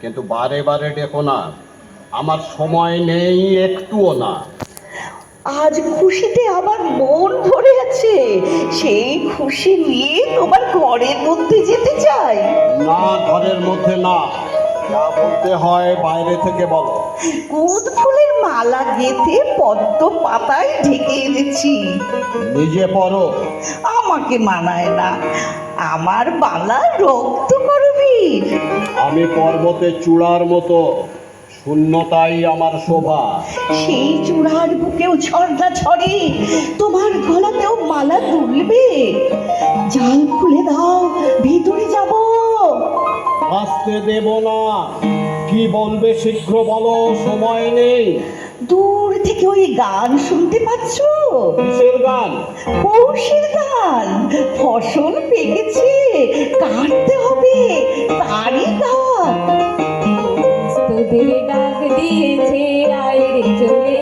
কিন্তু বারে বারে ডেকো না, আমার সময় নেই একটুও না। আজ খুশিতে আমার মন ভরে আছে, সেই খুশি নিয়ে তোমার ঘরের মধ্যে যেতে চাই। না, ঘরের মধ্যে না, যা বলতে হয় বাইরে থেকে বলো। কুদ ফুলের মালা গেঁথে পদ্ম পাতায় ঢেকে এনেছি। নিজে পড়ো। আমাকে মানায় না, আমার বালা রক্ত করবীর। আমি পর্বতের চূড়ার মতো, শূন্যতাই আমার শোভা। সেই চূড়ার বুকেও ঝর্ণা ছড়ে, তোমার গলাতেও মালা দুলবে। জাল খুলে দাও, ভিতরে যাব। আসতে দেব না। কি বলবে শীঘ্র বলো, সময় নেই। দূর থেকে ওই গান শুনতে পাচ্ছ? কিসের গান? পৌষের গান। ফসল পেকেছে, কাটতে হবে, তারই গান। তোদের ডাক দিয়েছে, আয় রে চলে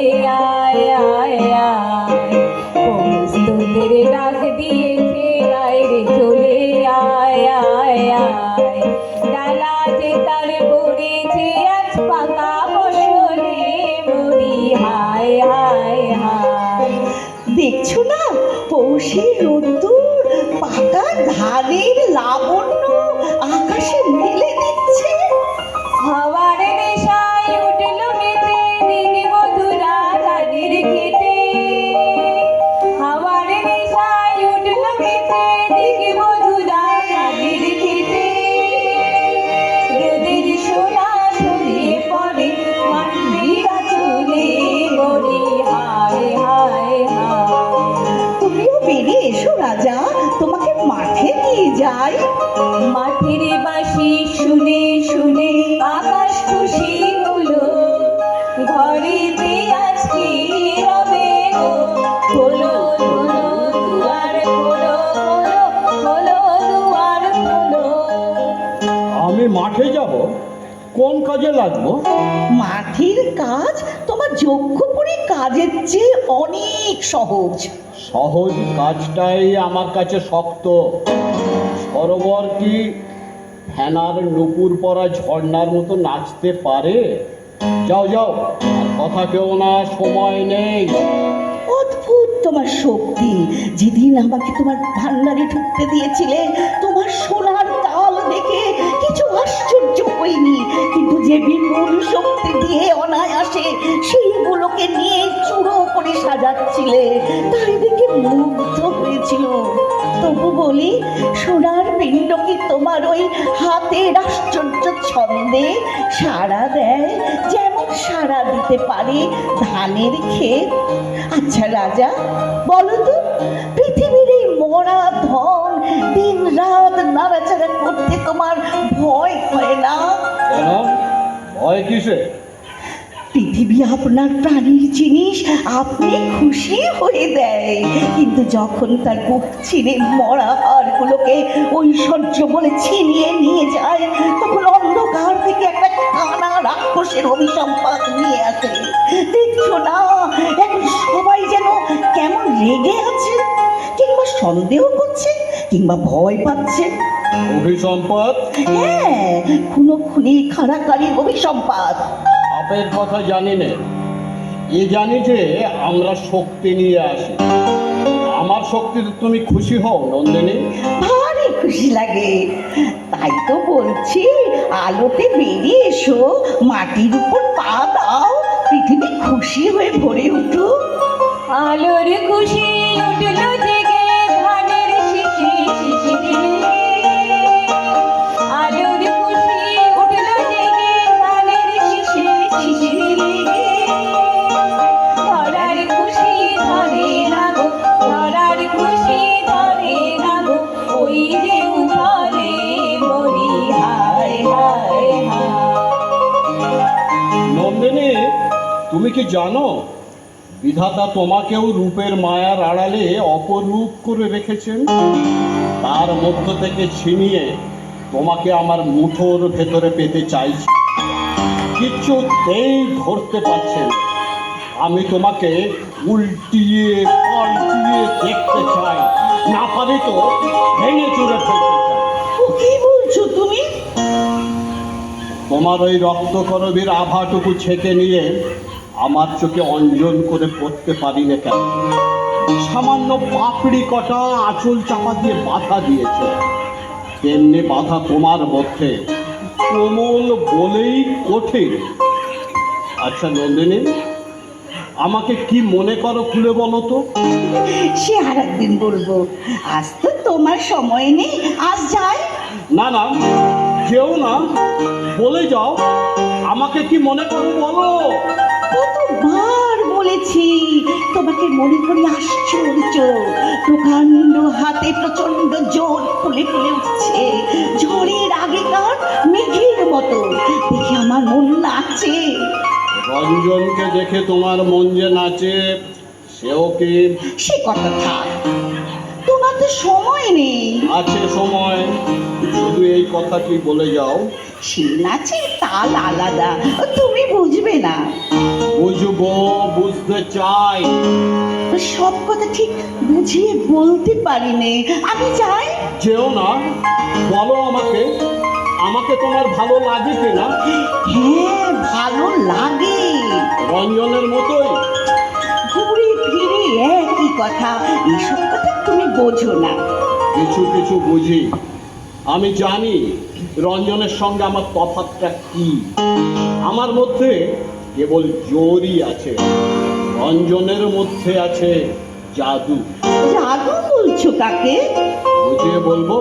আয় আয় আয়। তোদের ডাক দিয়েছে, আয় রে চলে আয় আয় আয়। ডালা যে তার পড়েছে আজ পাকা ফসলে মরি হায় হায় হায়। দেখছো না পৌষের রোদ্দুর পাকা ধানের লাবণ্য আকাশে মেলে দিচ্ছে। হাওয়ার নেশায় উঠল মেতে দিদি মধুরা তাদের খেতে। হাওয়ার নেশায় উঠল মেতে দিদি মধুরা তাদের খেতে। রোদের সোনা ছড়িয়ে পড়ে মাটির আঁচলে মরি হায় হায় হায়। তুমিও বেরিয়ে এসো রাজা, তোমাকে মাঠে নিয়ে যাই। মাঠের বাঁশি শুনে শুনে আকাশ খুশি হলো। ঘরেতে আজকে রবে গো, খোলো খোলো দুয়ার খোলো খোলো খোলো দুয়ার খোলো। আমি মাঠে যাব? কোন কাজে লাগবো? মাঠের কাজ তোমার যোগ্য করে কাজের চেয়ে অনেক সহজ। সহজ কাজটাই আমার কাছে শক্ত। সরোবর কি ফেনার নুপুর পরা ঝর্ণার মতো নাচতে পারে? যাও যাও, আর কথা কেউ না, সময় নেই। অদ্ভুত তোমার শক্তি। যেদিন আমাকে তোমার ভান্ডারে ঢুকতে দিয়েছিলে, তোমার সোনার তাল দেখে কিছু আশ্চর্য হইনি, কিন্তু যে বিপুল শক্তি দিয়ে অনায়াসে সেইগুলোকে নিয়ে চূড়ো করে সাজাচ্ছিলে, তাই দেখে মুগ্ধ হয়েছিল। তবু বলি, সোনার পিণ্ড কি তোমার ওই হাতের আশ্চর্য ছন্দে সাড়া দেয় যেমন সাড়া দিতে পারে ধানের ক্ষেত? আচ্ছা রাজা, বলো তো, পৃথিবীর এই মরা ধন দিন রাত নাড়াচাড়া করতে তোমার ভয় হয় না? কেন ভয় কিসে? পৃথিবী আপনার প্রাণীর জিনিস, আপনি খুশি হয়ে দেয়, কিন্তু যখন তার বুক ছিঁড়ে মরা হাড়গুলোকে ঐশ্বর্য বলে ছিনিয়ে নিয়ে যায়, তখন অন্ধকার থেকে একটা কানা রাক্ষসের অভিসম্পাদ নিয়ে আসে। দেখছো না, এখন সবাই যেন কেমন রেগে আছে, কিংবা সন্দেহ করছে, কিংবা ভয় পাচ্ছে। অভিসম্পাদ? হ্যাঁ, খুনো খুনি খাড়াকাড়ি অভিসম্পাদ। আপের কথা জানি না, এ জানি যে আমরা শক্তি নিয়ে আসি। আমার শক্তিতে তুমি খুশি হও নন্দিনী? ভারী খুশি লাগে, তাই তো বলছি, আলোতে বেরিয়ে এসো, মাটির উপর পা দাও, পৃথিবী খুশি হয়ে ভরে উঠুক। আলোর খুশি উঠল জেগে ধানের শিশি শিশিরে। আলোর খুশি উঠল জেগে ধানের শিশি শিশিরে। ধরার খুশি ধরে না গো, ধরার খুশি ধরে না গো, ওই যে উঠলে মরি হায় হায় হায়। নন্দিনী, তুমি কি জানো বিধাতা তোমাকেও রূপের মায়ার আড়ালে অপরূপ করে রেখেছেন? তার মধ্য থেকে ছিনিয়ে তোমাকে আমার মুঠোর ভেতরে পেতে চাইছি, কিছুতেই ধরতে পারছেন। আমি তোমাকে উল্টিয়ে পাল্টিয়ে দেখতে চাই, না পারি তো ভেঙে চুরে ফেলতে চাই। ও কি বলছো তুমি? তোমার ওই রক্তকরবীর আভাটুকু ছেঁকে নিয়ে আমার চোখে অঞ্জন করে পড়তে পারি না কেন? সামান্য পাপড়ি কটা আঁচল চাপা দিয়ে বাধা দিয়েছে, তেমনি বাধা তোমার মধ্যে কোমল বলেই কঠিন। আচ্ছা নন্দিনী, আমাকে কি মনে করো খুলে বলো তো? সে আর একদিন বলবো, আজ তো তোমার সময় নেই, আজ যাই। না না, কেউ না, বলে যাও, আমাকে কি মনে করো বলো। কতবার বলেছি তোমাকে মনে করি আশ্চর্য, প্রকাণ্ড হাতে প্রচন্ড জোর ফুলে ফুলে উঠছে, ঝড়ের আগেকার মেঘের মতো, দেখে আমার মন নাচে। রঞ্জনকে দেখে তোমার মন যে নাচে, সেও কি? সে কথা থাক, তোমার তো সময় নেই। আছে সময়, শুধু এই কথাটি বলে যাও। সে নাচের তাল আলাদা, তুমি বুঝবে না। বুঝবো, বুঝতে চাই। সব কথা ঠিক বুঝিয়ে বলতে পারি নে, আমি যাই। যেও না, বলো আমাকে, আমাকে তোমার ভালো লাগে কিনা? হ্যাঁ, ভালো লাগে। রঞ্জনের মতোই? ঘুরে ফিরে একই কথা, এসব কথা তুমি বোঝো না। কিছু কিছু বুঝি। আমি জানি রঞ্জনের সঙ্গে আমার তফাৎটা কি। আমার মধ্যে কেবল জোরই আছে, রঞ্জনের মধ্যে আছে জাদু। জাদু বলছো কাকে? বুঝিয়ে বলবো।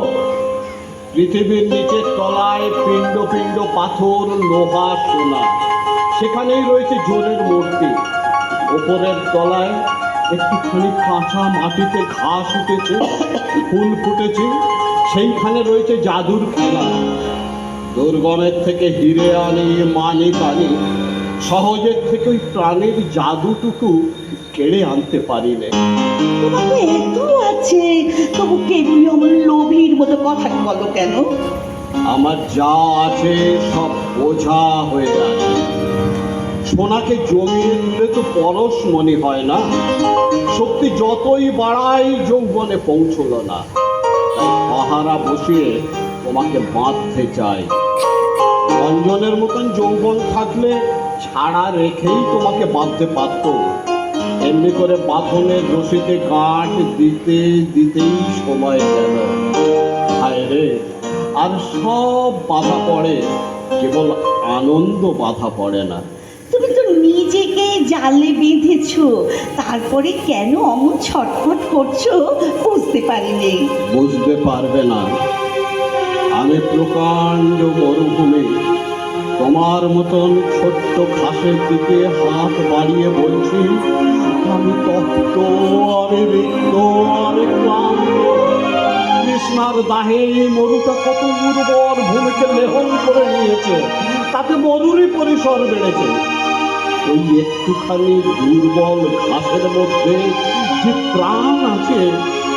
পৃথিবীর নিচের তলায় পিণ্ড পিণ্ড পাথর, লোহা, সোনা, সেখানেই রয়েছে জোরের মূর্তি। ওপরের তলায় একটুখানি কাঁচা মাটিতে ঘাস উঠেছে, ফুল ফুটেছে, সেইখানে রয়েছে জাদুর খেলা। দুর্গমের থেকে হিরে আনি, মানিক আনি, সহজের থেকে ওই প্রাণের জাদুটুকু কেড়ে আনতে পারি না। তোমার তো এত আছে, তবু কেবলই আমার লোভীর মতো কথা বলো কেন? আমার যা আছে সব বোঝা হয়ে আছে। সোনাকে জমিয়ে নিলে তো পরশ মনে হয় না, শক্তি যতই বাড়াই যৌবনে পৌঁছলো না। তাই পাহারা বসিয়ে তোমাকে বাঁধতে চাই। রঞ্জনের মতন যৌবন থাকলে ছাড়া রেখেই তোমাকে বাঁধতে পারত। এমনি করে বাঁধনের রশিতে গাঁট দিতে দিতেই সময় গেল। হায় রে, আর সব বাধা পড়ে, কেবল আনন্দ বাধা পড়ে না। তুমি তো নিজেকে জালে বেঁধেছো, তারপরে কেন অমন ছটফট করছো বুঝতে পারিনি। বুঝতে পারবে না, আমি প্রকাণ্ড মরুভূমি, তোমার মতন ছোট্ট ঘাসের দিকে হাত বাড়িয়ে বলছি, আমি তপ্ত, আমি রিক্ত, আমি ক্লান্ত। কৃষ্ণার দাহে এই মরুটা কত উর্বর ভূমিকে লেহন করে নিয়েছে, তাতে মরুরই পরিসর বেড়েছে। ওই একটুখানি দুর্বল ঘাসের মধ্যে যে প্রাণ আছে,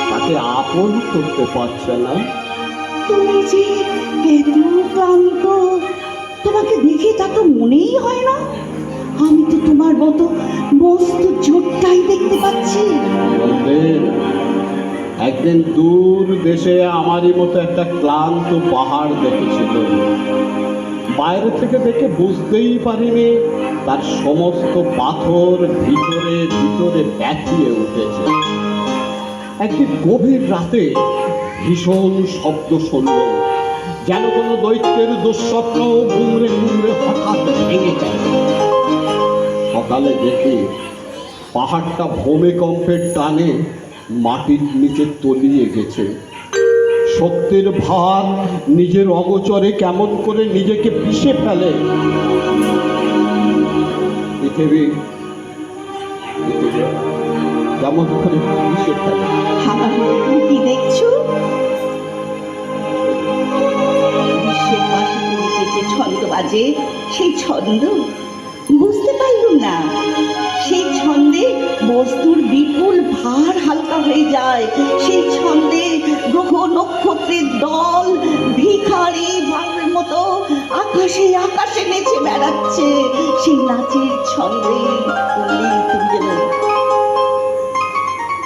তাকে আপন করতে পারছে না। তুমি যে এত ক্লান্ত, তোমাকে দেখে তা তো মনেই হয় না। আমি তো তোমার মতো মস্ত জোরটাই দেখতে পাচ্ছি। একদিন দূর দেশে আমারই মতো একটা ক্লান্ত পাহাড় দেখেছিল। বাইরে থেকে দেখে বুঝতেই পারিনি তার সমস্ত পাথর ভিতরে ভিতরে প্যাঁচিয়ে উঠেছে। একদিন গভীর রাতে ভীষণ শব্দ শুনল, যেন কোনো দৈত্যের দুঃস্বপ্ন ঘুমড়ে ঘুমড়ে হঠাৎ ভেঙে যায়। সকালে দেখি পাহাড়টা ভূমিকম্পের টানে মাটির নিচে তলিয়ে গেছে। শক্তির ভার নিজের অগোচরে কেমন করে নিজেকে পিষে ফেলে। পৃথিবী কেমন করে পিষে ফেলে। আমার তুমি কি দেখছো? বিশ্বের পাশে নিচে যে ছন্দ বাজে, সেই ছন্দ বুঝতে পারলুম না। সেই ছন্দে বস্তুর বিপুল ভার হালকা হয়ে যায়। সেই ছন্দে গ্রহ নক্ষত্রের দল ভিখারি ভাবের মতো আকাশে আকাশে নেচে বেড়াচ্ছে। সেই নাচের ছন্দে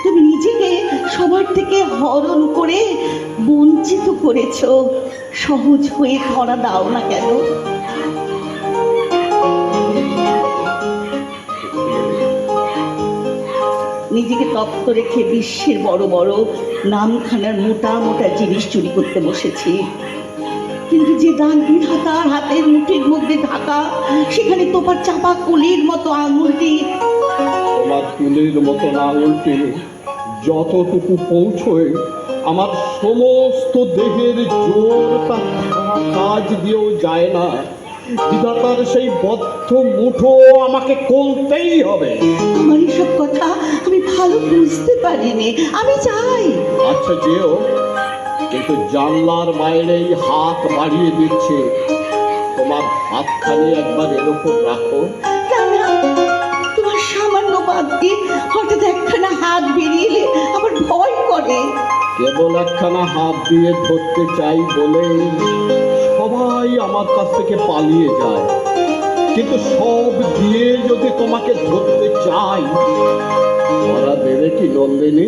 তুমি নিজেকে সবার থেকে হরণ করে বঞ্চিত করেছো। সহজ হয়ে ধরা দাও না কেন? রক্ত রেখে বিশ্বের বড় বড় নামখানার মোটা মোটা জিনিস চুরি করতে বসেছি, কিন্তু যে ডান্ডি ঢাকার হাতের মুঠির মধ্যে ঢাকা, সেখানে তোমার চাপা কুলির মতো আঙুলটি। তোমার তুলির মতন আঙুলটি যতটুকু পৌঁছয় আমার সমস্ত দেহের জোর তার কাজ দিয়েও যায় না। বিধাতার সেই বদ্ধ মুঠো আমাকে করতেই হবে। আমার এসব কথা আমি ভালো বুঝতে পারিনি, আমি চাই। আচ্ছা যেও, কিন্তু জানলার বাইরেই হাত বাড়িয়ে দিচ্ছে, তোমার হাতখানি একবার এর উপর রাখো। না না, তোমার সামান্য বাদ দিয়ে হঠাৎ একখানা হাত বেরিয়ে এলে আমার ভয় করে। কেবল একখানা হাত দিয়ে ধরতে চাই বলে সবাই আমার কাছ থেকে পালিয়ে যায়, কিন্তু সব দিয়ে যদি তোমাকে ধরতে চাই, ধরা দেবে কি নন্দিনী?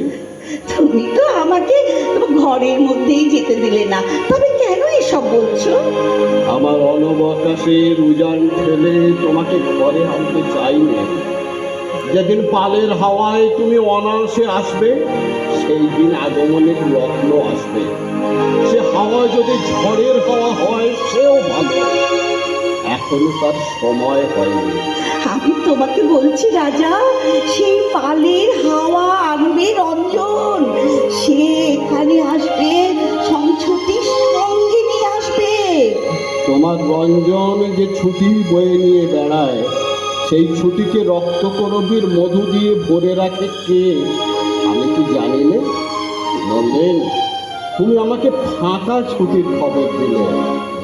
তুমি তো আমাকে তোমার ঘরের মধ্যেই যেতে দিলে না, তবে কেন এসব বলছো? আমার অনবকাশের উজান ঠেলে তোমাকে ঘরে আনতে চাইনি। যেদিন পালের হাওয়ায় তুমি অনায়াসে আসবে, সেই দিন আগমনের লগ্ন আসবে। সে হাওয়া যদি ঝড়ের হাওয়া হয় সেও ভালো, এখনো তার সময় হয়নি। আমি তোমাকে বলছি রাজা, সেই পালের হাওয়া আনবে রঞ্জন, সে এখানে আসবে, সংছুটির সঙ্গে নিয়ে আসবে। তোমার রঞ্জন যে ছুটি বয়ে নিয়ে বেড়ায়, সেই ছুটিকে রক্তকরবীর মধু দিয়ে ভরে রাখে কে, আমি কি জানি না? নন্দেন, তুমি আমাকে ফাঁকা ছুটির খবর দিলে,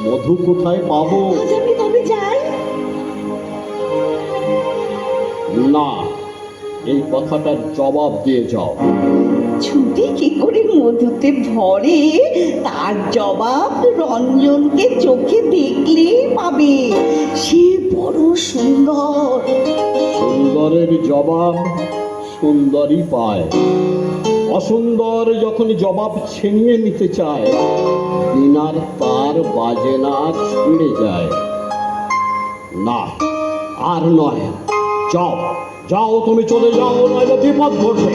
মধু কোথায় পাবো? আজ আমি তবে যাই। না, এই কথাটার জবাব দিয়ে যাও। ছুটি কি করে মধুতে ভরে, তার জবাব রঞ্জনকে চোখে দেখলেই পাবে। সে বড় সুন্দর। সুন্দরের জবাব সুন্দরই পায়। অসুন্দর যখন জবাব ছিনিয়ে নিতে চায়, বিনার তার বাজে না, ছিঁড়ে যায়। না, আর নয়, যাও যাও, তুমি চলে যাও, নইলে বিপদ ঘটবে।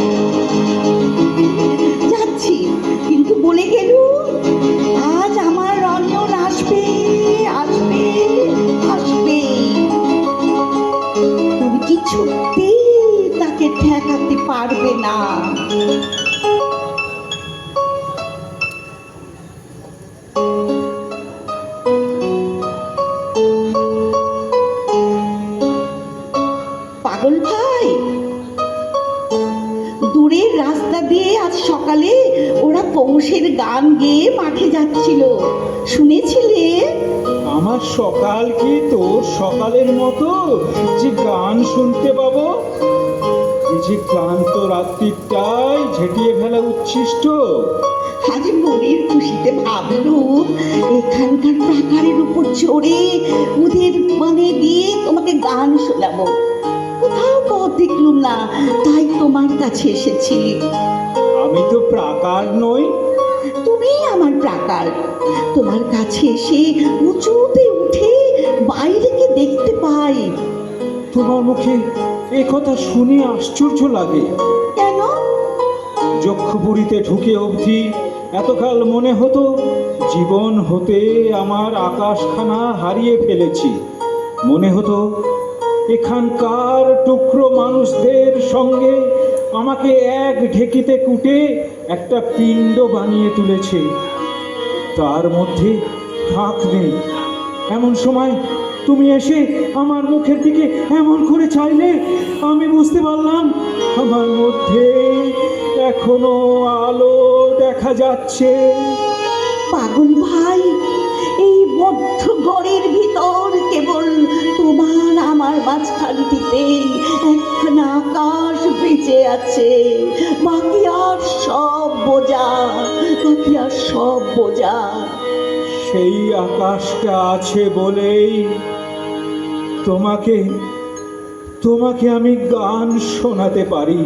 যাচ্ছি, কিন্তু বলে গেলুম, আজ আমার রঞ্জন আসবে, আসবে, আসবে। তুমি কিছুতেই তাকে ঠেকাতে পারবে না। পাগল ভাই, দূরের রাস্তা দিয়ে আজ সকালে ওরা পৌষের গান গেয়ে মাঠে যাচ্ছিল, শুনেছিলে? আমার সকাল কি তোর সকালের মতো যে গান শুনতে পাবো? এই যে ক্লান্ত রাত্রিটাই ঝেঁটিয়ে ফেলা উচ্ছিষ্ট। আজ মনের খুশিতে ভাবলুম এখানকার প্রাকারের উপর চড়ে ওদের মানে দিয়ে তোমাকে গান শোনাবো। কোথাও পথ দেখলুম না, তাই তোমার কাছে এসেছি। আমি তো প্রাকার নই। তুমি আমার প্রাকার। তোমার কাছে এসে উঁচুতে উঠে বাইরেকে দেখতে পাই। তোমার মুখে এ কথা শুনে আশ্চর্য লাগে। কেন? যক্ষপুরীতে ঢুকে অবধি এতকাল মনে হতো জীবন হতে আমার আকাশখানা হারিয়ে ফেলেছি। মনে হতো এখানকার টুকরো মানুষদের সঙ্গে আমাকে এক ঢেকিতে কুটে একটা পিণ্ড বানিয়ে তুলেছে, তার মধ্যে ফাঁক নেই। এমন সময় তুমি এসে আমার মুখের দিকে এমন করে চাইলে, আমি বুঝতে পারলাম আমার মধ্যে এখনো আলো দেখা যাচ্ছে। পাগল ভাই, এই বদ্ধ ঘরের ভিতর কেবল তোমার আমার মাঝখানটিতে একখানা আকাশ বেঁচে আছে। বাকি আর সব বোঝা, বাকি আর সব বোঝা। সেই আকাশটা আছে বলেই তোমাকে আমি গান শোনাতে পারি।